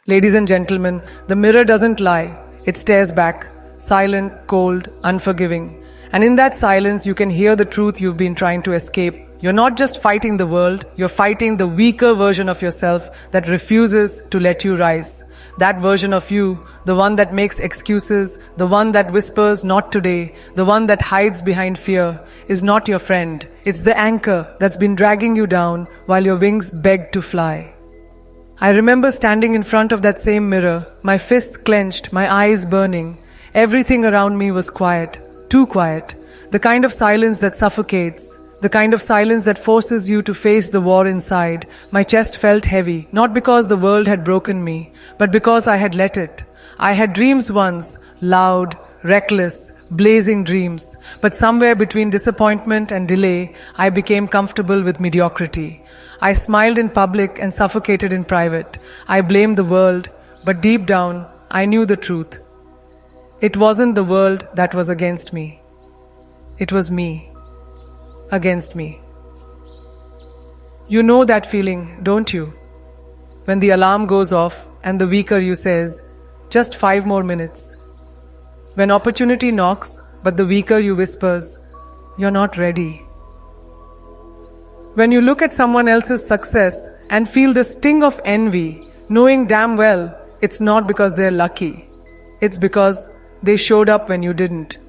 Ladies and gentlemen, the mirror doesn't lie. It stares back, silent, cold, unforgiving. And in that silence, you can hear the truth you've been trying to escape. You're not just fighting the world, you're fighting the weaker version of yourself that refuses to let you rise. That version of you, the one that makes excuses, the one that whispers not today, the one that hides behind fear, is not your friend. It's the anchor that's been dragging you down while your wings beg to fly. I remember standing in front of that same mirror, my fists clenched, my eyes burning. Everything around me was quiet, too quiet. The kind of silence that suffocates, the kind of silence that forces you to face the war inside. My chest felt heavy, not because the world had broken me, but because I had let it. I had dreams once, loud, reckless, blazing dreams. But somewhere between disappointment and delay, I became comfortable with mediocrity. I smiled in public and suffocated in private. I blamed the world, but deep down, I knew the truth. It wasn't the world that was against me. It was me against me. You know that feeling, don't you? When the alarm goes off and the weaker you says, just 5 more minutes. When opportunity knocks, but the weaker you whispers, you're not ready. When you look at someone else's success and feel the sting of envy, knowing damn well it's not because they're lucky, it's because they showed up when you didn't.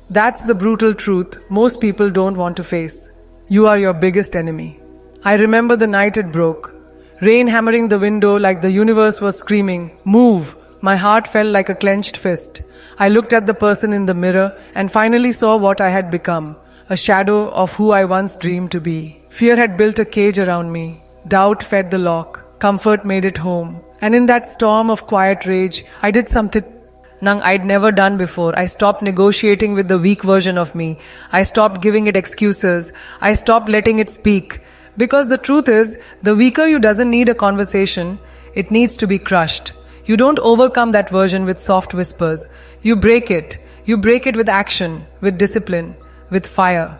That's the brutal truth most people don't want to face. You are your biggest enemy. I remember the night it broke. Rain hammering the window like the universe was screaming, "Move!" My heart felt like a clenched fist. I looked at the person in the mirror and finally saw what I had become. A shadow of who I once dreamed to be. Fear had built a cage around me. Doubt fed the lock. Comfort made it home. And in that storm of quiet rage, I did something I'd never done before. I stopped negotiating with the weak version of me. I stopped giving it excuses. I stopped letting it speak. Because the truth is, the weaker you doesn't need a conversation. It needs to be crushed. You don't overcome that version with soft whispers. You break it. You break it with action, with discipline, with fire.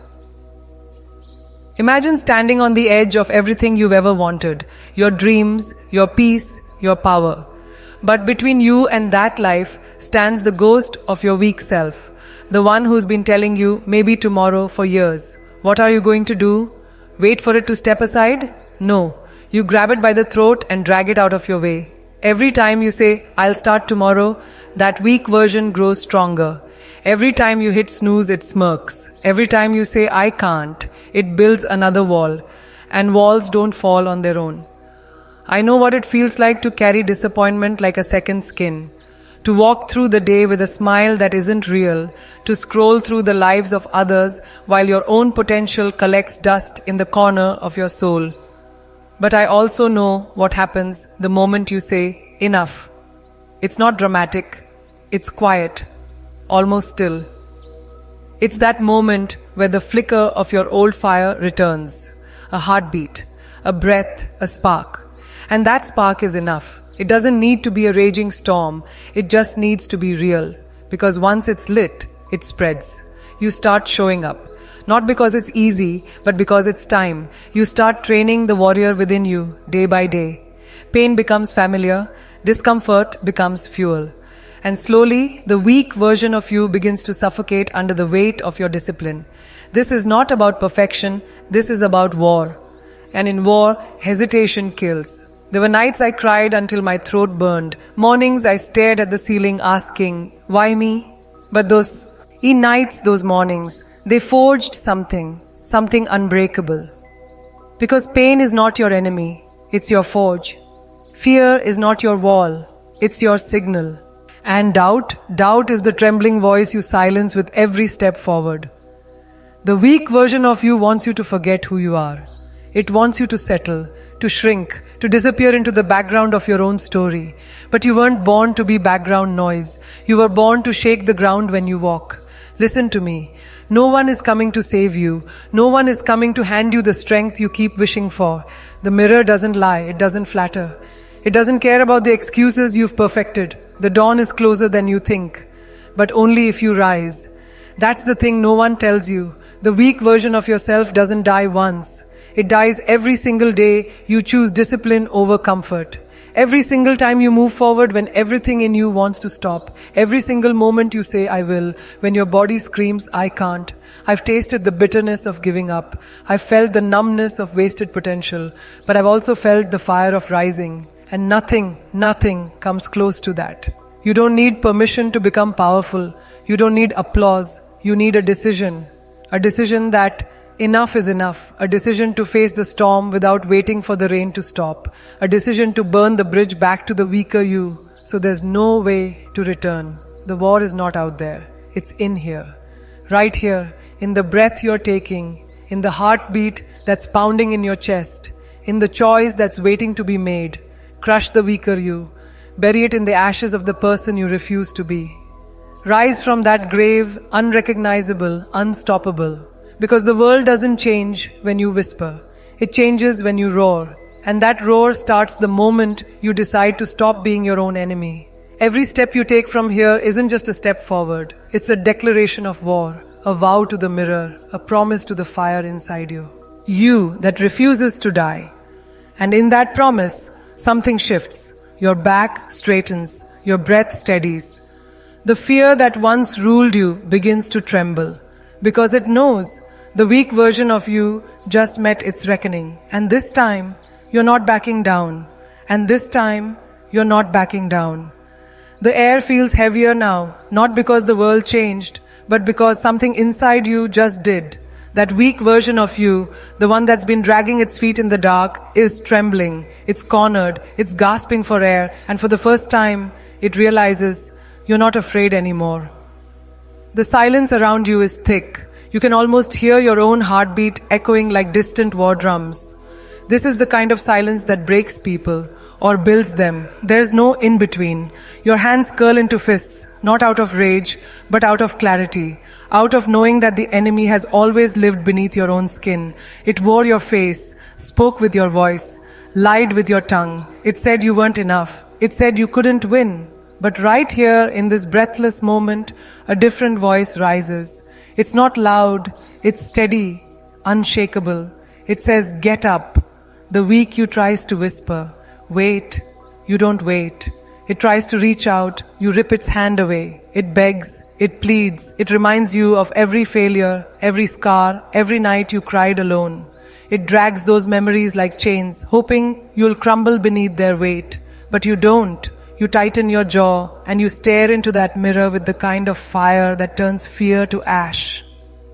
Imagine standing on the edge of everything you've ever wanted. Your dreams, your peace, your power. But between you and that life stands the ghost of your weak self. The one who's been telling you maybe tomorrow for years. What are you going to do? Wait for it to step aside? No. You grab it by the throat and drag it out of your way. Every time you say, "I'll start tomorrow," that weak version grows stronger. Every time you hit snooze, it smirks. Every time you say, "I can't," it builds another wall. And walls don't fall on their own. I know what it feels like to carry disappointment like a second skin. To walk through the day with a smile that isn't real. To scroll through the lives of others while your own potential collects dust in the corner of your soul. But I also know what happens the moment you say, "Enough." It's not dramatic. It's quiet. Almost still. It's that moment where the flicker of your old fire returns. A heartbeat, a breath, a spark. And that spark is enough. It doesn't need to be a raging storm. It just needs to be real. Because once it's lit, it spreads. You start showing up. Not because it's easy, but because it's time. You start training the warrior within you, day by day. Pain becomes familiar. Discomfort becomes fuel. And slowly, the weak version of you begins to suffocate under the weight of your discipline. This is not about perfection. This is about war. And in war, hesitation kills. There were nights I cried until my throat burned. Mornings I stared at the ceiling asking, "Why me?" But those nights, those mornings, they forged something unbreakable. Because pain is not your enemy, it's your forge. Fear is not your wall, it's your signal. And doubt is the trembling voice you silence with every step forward. The weak version of you wants you to forget who you are. It wants you to settle, to shrink, to disappear into the background of your own story. But you weren't born to be background noise. You were born to shake the ground when you walk. Listen to me. No one is coming to save you. No one is coming to hand you the strength you keep wishing for. The mirror doesn't lie. It doesn't flatter. It doesn't care about the excuses you've perfected. The dawn is closer than you think. But only if you rise. That's the thing no one tells you. The weak version of yourself doesn't die once. It dies every single day you choose discipline over comfort. Every single time you move forward when everything in you wants to stop. Every single moment you say, I will, when your body screams, I can't. I've tasted the bitterness of giving up. I've felt the numbness of wasted potential. But I've also felt the fire of rising. And nothing comes close to that. You don't need permission to become powerful. You don't need applause. You need a decision. A decision that enough is enough. A decision to face the storm without waiting for the rain to stop. A decision to burn the bridge back to the weaker you. So there's no way to return. The war is not out there. It's in here. Right here, in the breath you're taking, in the heartbeat that's pounding in your chest, in the choice that's waiting to be made. Crush the weaker you. Bury it in the ashes of the person you refuse to be. Rise from that grave, unrecognizable, unstoppable. Because the world doesn't change when you whisper. It changes when you roar. And that roar starts the moment you decide to stop being your own enemy. Every step you take from here isn't just a step forward. It's a declaration of war, a vow to the mirror, a promise to the fire inside you. You that refuses to die. And in that promise, something shifts. Your back straightens, your breath steadies. The fear that once ruled you begins to tremble, because it knows the weak version of you just met its reckoning. And this time, you're not backing down. And this time, you're not backing down. The air feels heavier now, not because the world changed, but because something inside you just did. That weak version of you, the one that's been dragging its feet in the dark, is trembling, it's cornered, it's gasping for air, and for the first time, it realizes you're not afraid anymore. The silence around you is thick. You can almost hear your own heartbeat echoing like distant war drums. This is the kind of silence that breaks people or builds them. There's no in-between. Your hands curl into fists, not out of rage, but out of clarity, out of knowing that the enemy has always lived beneath your own skin. It wore your face, spoke with your voice, lied with your tongue. It said you weren't enough. It said you couldn't win. But right here, in this breathless moment, a different voice rises. It's not loud, it's steady, unshakable. It says, get up. The weak you tries to whisper, wait, you don't wait. It tries to reach out, you rip its hand away. It begs, it pleads, it reminds you of every failure, every scar, every night you cried alone. It drags those memories like chains, hoping you'll crumble beneath their weight. But you don't. You tighten your jaw and you stare into that mirror with the kind of fire that turns fear to ash.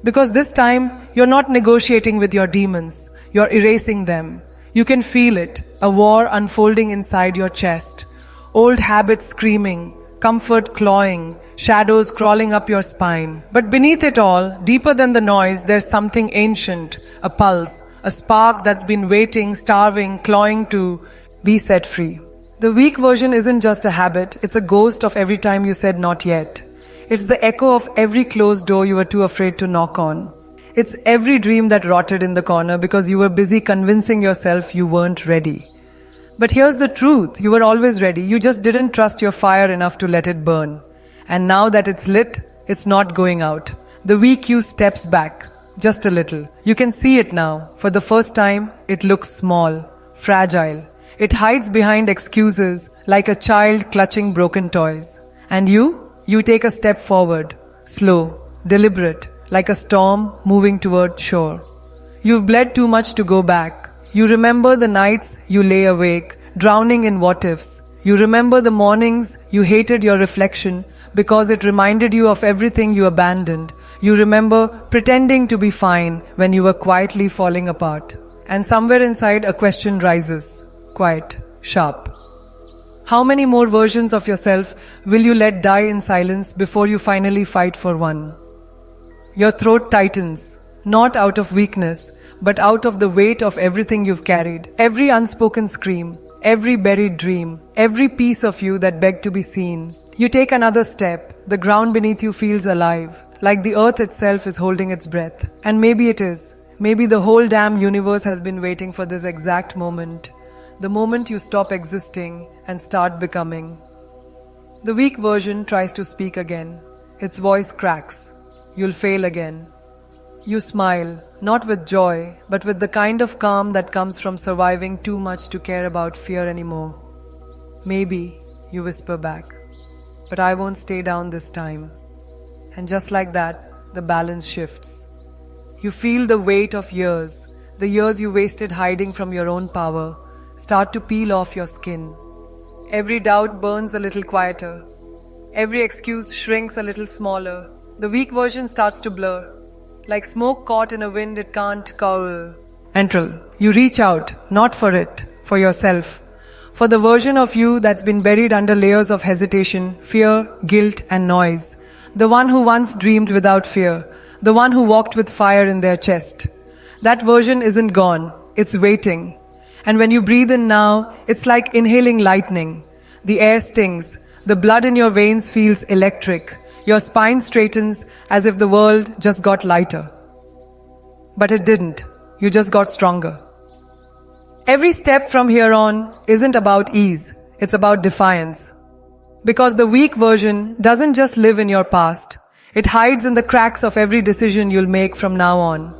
Because this time, you're not negotiating with your demons, you're erasing them. You can feel it, a war unfolding inside your chest. Old habits screaming, comfort clawing, shadows crawling up your spine. But beneath it all, deeper than the noise, there's something ancient, a pulse, a spark that's been waiting, starving, clawing to be set free. The weak version isn't just a habit, it's a ghost of every time you said not yet. It's the echo of every closed door you were too afraid to knock on. It's every dream that rotted in the corner because you were busy convincing yourself you weren't ready. But here's the truth, you were always ready, you just didn't trust your fire enough to let it burn. And now that it's lit, it's not going out. The weak you steps back, just a little. You can see it now. For the first time, it looks small, fragile. It hides behind excuses like a child clutching broken toys. And you take a step forward, slow, deliberate, like a storm moving toward shore. You've bled too much to go back. You remember the nights you lay awake, drowning in what-ifs. You remember the mornings you hated your reflection because it reminded you of everything you abandoned. You remember pretending to be fine when you were quietly falling apart. And somewhere inside a question rises, quiet, sharp. How many more versions of yourself will you let die in silence before you finally fight for one? Your throat tightens, not out of weakness, but out of the weight of everything you've carried. Every unspoken scream, every buried dream, every piece of you that begged to be seen. You take another step, the ground beneath you feels alive, like the earth itself is holding its breath. And maybe it is. Maybe the whole damn universe has been waiting for this exact moment. The moment you stop existing and start becoming. The weak version tries to speak again. Its voice cracks. You'll fail again. You smile, not with joy, but with the kind of calm that comes from surviving too much to care about fear anymore. Maybe, you whisper back. But I won't stay down this time. And just like that, the balance shifts. You feel the weight of years, the years you wasted hiding from your own power, start to peel off your skin. Every doubt burns a little quieter. Every excuse shrinks a little smaller. The weak version starts to blur. Like smoke caught in a wind it can't cover. Entral, you reach out, not for it, for yourself. For the version of you that's been buried under layers of hesitation, fear, guilt, and noise. The one who once dreamed without fear. The one who walked with fire in their chest. That version isn't gone. It's waiting. And when you breathe in now, it's like inhaling lightning. The air stings. The blood in your veins feels electric. Your spine straightens as if the world just got lighter. But it didn't. You just got stronger. Every step from here on isn't about ease. It's about defiance. Because the weak version doesn't just live in your past. It hides in the cracks of every decision you'll make from now on.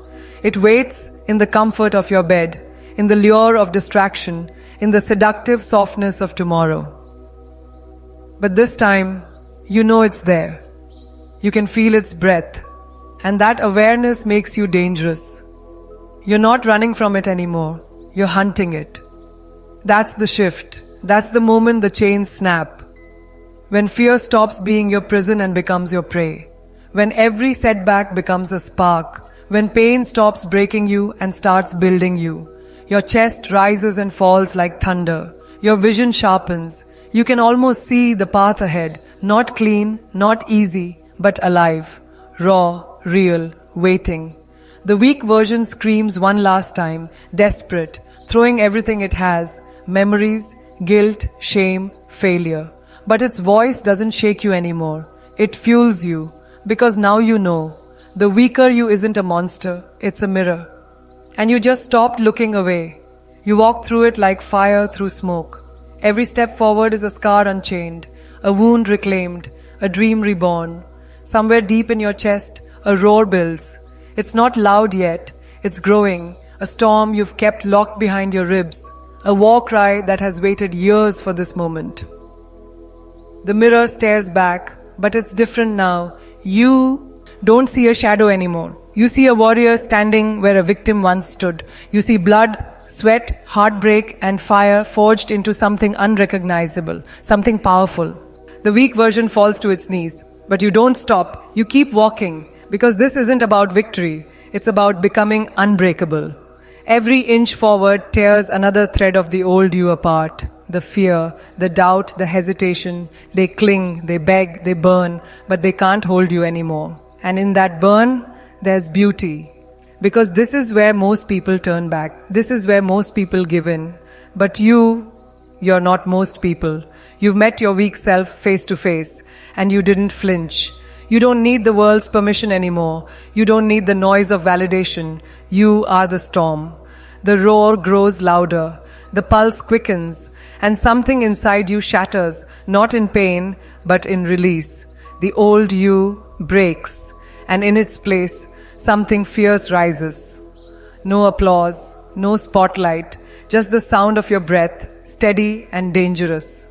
It waits in the comfort of your bed, in the lure of distraction, in the seductive softness of tomorrow. But this time, you know it's there. You can feel its breath, and that awareness makes you dangerous. You're not running from it anymore. You're hunting it. That's the shift. That's the moment the chains snap. When fear stops being your prison and becomes your prey. When every setback becomes a spark. When pain stops breaking you and starts building you. Your chest rises and falls like thunder. Your vision sharpens. You can almost see the path ahead. Not clean, not easy, but alive. Raw, real, waiting. The weak version screams one last time, desperate, throwing everything it has, memories, guilt, shame, failure. But its voice doesn't shake you anymore. It fuels you, because now you know. The weaker you isn't a monster, it's a mirror. And you just stopped looking away. You walk through it like fire through smoke. Every step forward is a scar unchained, a wound reclaimed, a dream reborn. Somewhere deep in your chest, a roar builds. It's not loud yet, it's growing, a storm you've kept locked behind your ribs, a war cry that has waited years for this moment. The mirror stares back, but it's different now. You don't see a shadow anymore. You see a warrior standing where a victim once stood. You see blood, sweat, heartbreak, and fire forged into something unrecognizable, something powerful. The weak version falls to its knees, but you don't stop. You keep walking. Because this isn't about victory, it's about becoming unbreakable. Every inch forward tears another thread of the old you apart. The fear, the doubt, the hesitation, they cling, they beg, they burn, but they can't hold you anymore. And in that burn, there's beauty. Because this is where most people turn back. This is where most people give in. But you're not most people. You've met your weak self face to face, and you didn't flinch. You don't need the world's permission anymore. You don't need the noise of validation. You are the storm. The roar grows louder. The pulse quickens. And something inside you shatters, not in pain, but in release. The old you breaks. And in its place, something fierce rises. No applause, no spotlight, just the sound of your breath, steady and dangerous.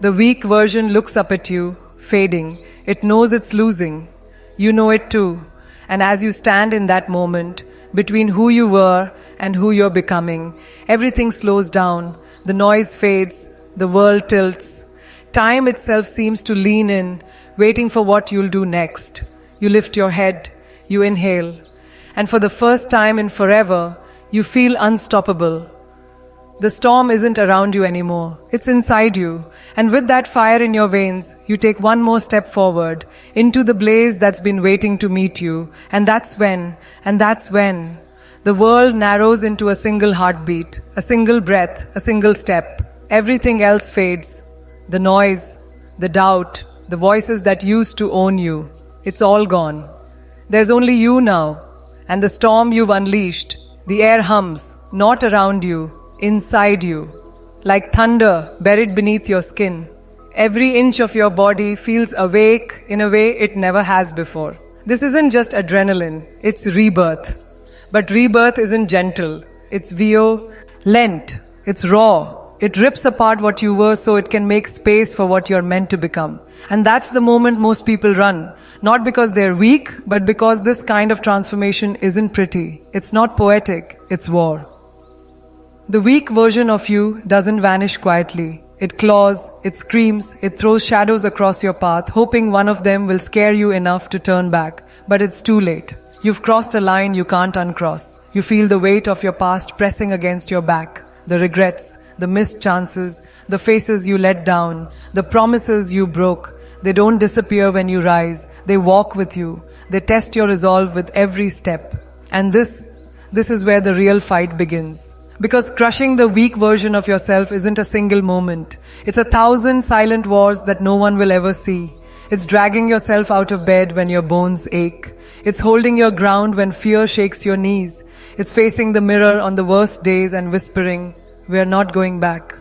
The weak version looks up at you, fading. It knows it's losing. You know it too. And as you stand in that moment, between who you were and who you're becoming, everything slows down. The noise fades. The world tilts. Time itself seems to lean in, waiting for what you'll do next. You lift your head. You inhale. And for the first time in forever, you feel unstoppable. The storm isn't around you anymore. It's inside you. And with that fire in your veins, you take one more step forward into the blaze that's been waiting to meet you. And that's when the world narrows into a single heartbeat, a single breath, a single step. Everything else fades. The noise, the doubt, the voices that used to own you. It's all gone. There's only you now. And the storm you've unleashed. The air hums, not around you, inside you, like thunder buried beneath your skin. Every inch of your body feels awake in a way it never has before. This isn't just adrenaline, it's rebirth. But rebirth isn't gentle, it's violent, it's raw, It rips apart what you were so it can make space for what you're meant to become. And that's the moment most people run. Not because they're weak, but because this kind of transformation isn't pretty. It's not poetic, it's war. The weak version of you doesn't vanish quietly. It claws, it screams, it throws shadows across your path, hoping one of them will scare you enough to turn back. But it's too late. You've crossed a line you can't uncross. You feel the weight of your past pressing against your back. The regrets, the missed chances, the faces you let down, the promises you broke. They don't disappear when you rise. They walk with you. They test your resolve with every step. And this is where the real fight begins. Because crushing the weak version of yourself isn't a single moment. It's 1,000 silent wars that no one will ever see. It's dragging yourself out of bed when your bones ache. It's holding your ground when fear shakes your knees. It's facing the mirror on the worst days and whispering, "We're not going back."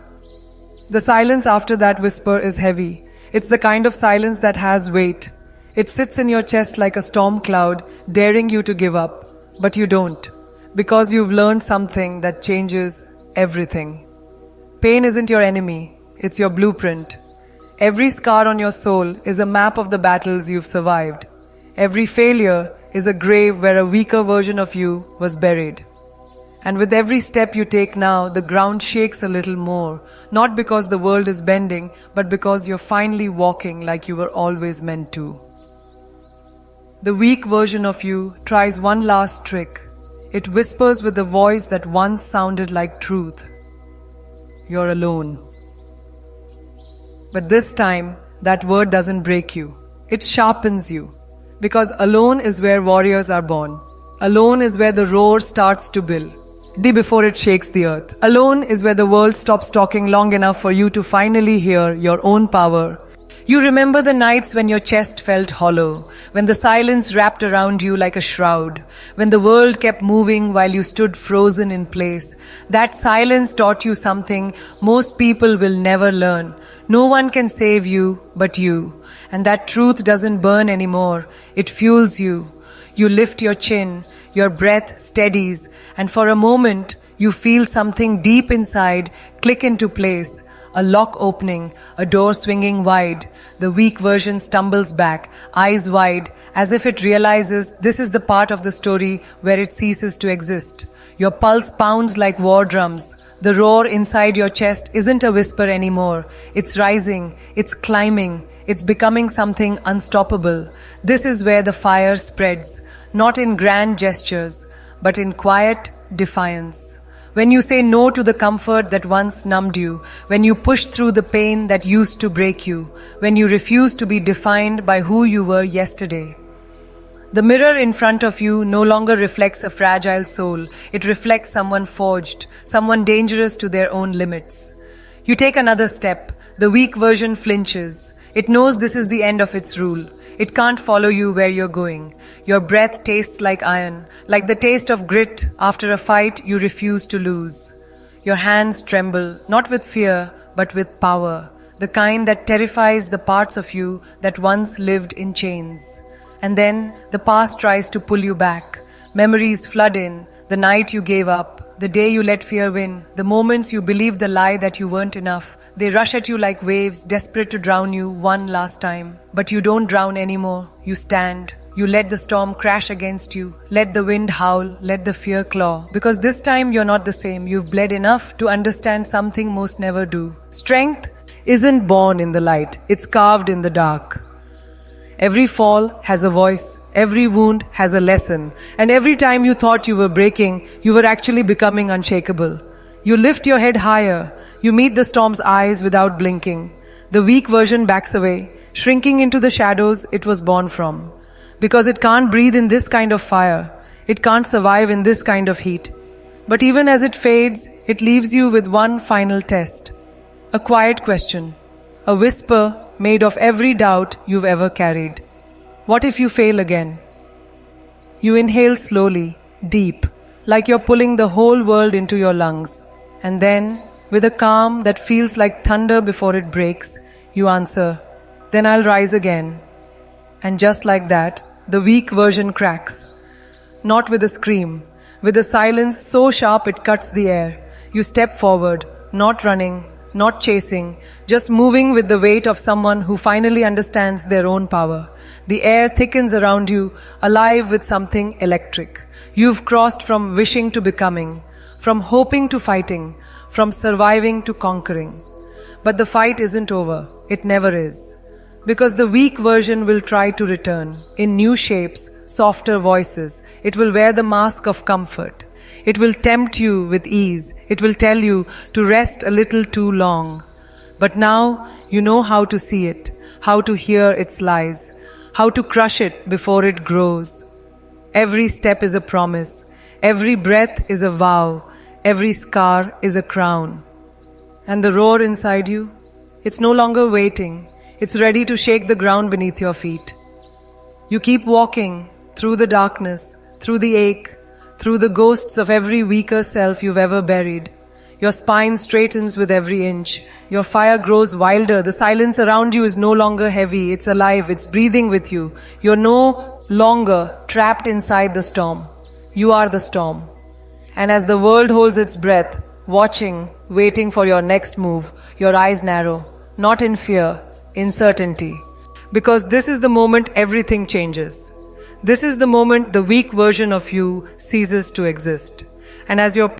The silence after that whisper is heavy. It's the kind of silence that has weight. It sits in your chest like a storm cloud, daring you to give up. But you don't. Because you've learned something that changes everything. Pain isn't your enemy, it's your blueprint. Every scar on your soul is a map of the battles you've survived. Every failure is a grave where a weaker version of you was buried. And with every step you take now, the ground shakes a little more, not because the world is bending, but because you're finally walking like you were always meant to. The weak version of you tries one last trick. It whispers with a voice that once sounded like truth. You're alone. But this time, that word doesn't break you. It sharpens you. Because alone is where warriors are born. Alone is where the roar starts to build. Before it shakes the earth. Alone is where the world stops talking long enough for you to finally hear your own power. You remember the nights when your chest felt hollow, when the silence wrapped around you like a shroud, when the world kept moving while you stood frozen in place. That silence taught you something most people will never learn. No one can save you but you. And that truth doesn't burn anymore. It fuels you. You lift your chin, your breath steadies, and for a moment you feel something deep inside click into place. A lock opening, a door swinging wide. The weak version stumbles back, eyes wide, as if it realizes this is the part of the story where it ceases to exist. Your pulse pounds like war drums. The roar inside your chest isn't a whisper anymore. It's rising, it's climbing, it's becoming something unstoppable. This is where the fire spreads, not in grand gestures, but in quiet defiance. When you say no to the comfort that once numbed you, when you push through the pain that used to break you, when you refuse to be defined by who you were yesterday. The mirror in front of you no longer reflects a fragile soul. It reflects someone forged, someone dangerous to their own limits. You take another step. The weak version flinches. It knows this is the end of its rule. It can't follow you where you're going. Your breath tastes like iron, like the taste of grit after a fight you refuse to lose. Your hands tremble, not with fear, but with power, the kind that terrifies the parts of you that once lived in chains. And then the past tries to pull you back. Memories flood in, the night you gave up, the day you let fear win, the moments you believed the lie that you weren't enough. They rush at you like waves, desperate to drown you one last time. But you don't drown anymore. You stand. You let the storm crash against you. Let the wind howl. Let the fear claw. Because this time you're not the same. You've bled enough to understand something most never do. Strength isn't born in the light. It's carved in the dark. Every fall has a voice, every wound has a lesson, and every time you thought you were breaking, you were actually becoming unshakable. You lift your head higher, you meet the storm's eyes without blinking. The weak version backs away, shrinking into the shadows it was born from. Because it can't breathe in this kind of fire, it can't survive in this kind of heat. But even as it fades, it leaves you with one final test. A quiet question, a whisper made of every doubt you've ever carried. What if you fail again? You inhale slowly, deep, like you're pulling the whole world into your lungs. And then, with a calm that feels like thunder before it breaks, you answer, "Then I'll rise again." And just like that, the weak version cracks. Not with a scream, with a silence so sharp it cuts the air. You step forward, not running, not chasing, just moving with the weight of someone who finally understands their own power. The air thickens around you, alive with something electric. You've crossed from wishing to becoming, from hoping to fighting, from surviving to conquering. But the fight isn't over. It never is. Because the weak version will try to return, in new shapes, softer voices. It will wear the mask of comfort. It will tempt you with ease. It will tell you to rest a little too long. But now you know how to see it, how to hear its lies, how to crush it before it grows. Every step is a promise. Every breath is a vow. Every scar is a crown. And the roar inside you, it's no longer waiting. It's ready to shake the ground beneath your feet. You keep walking through the darkness, through the ache, through the ghosts of every weaker self you've ever buried. Your spine straightens with every inch. Your fire grows wilder. The silence around you is no longer heavy. It's alive. It's breathing with you. You're no longer trapped inside the storm. You are the storm. And as the world holds its breath, watching, waiting for your next move, your eyes narrow, not in fear, in certainty. Because this is the moment everything changes. This is the moment the weak version of you ceases to exist. And as your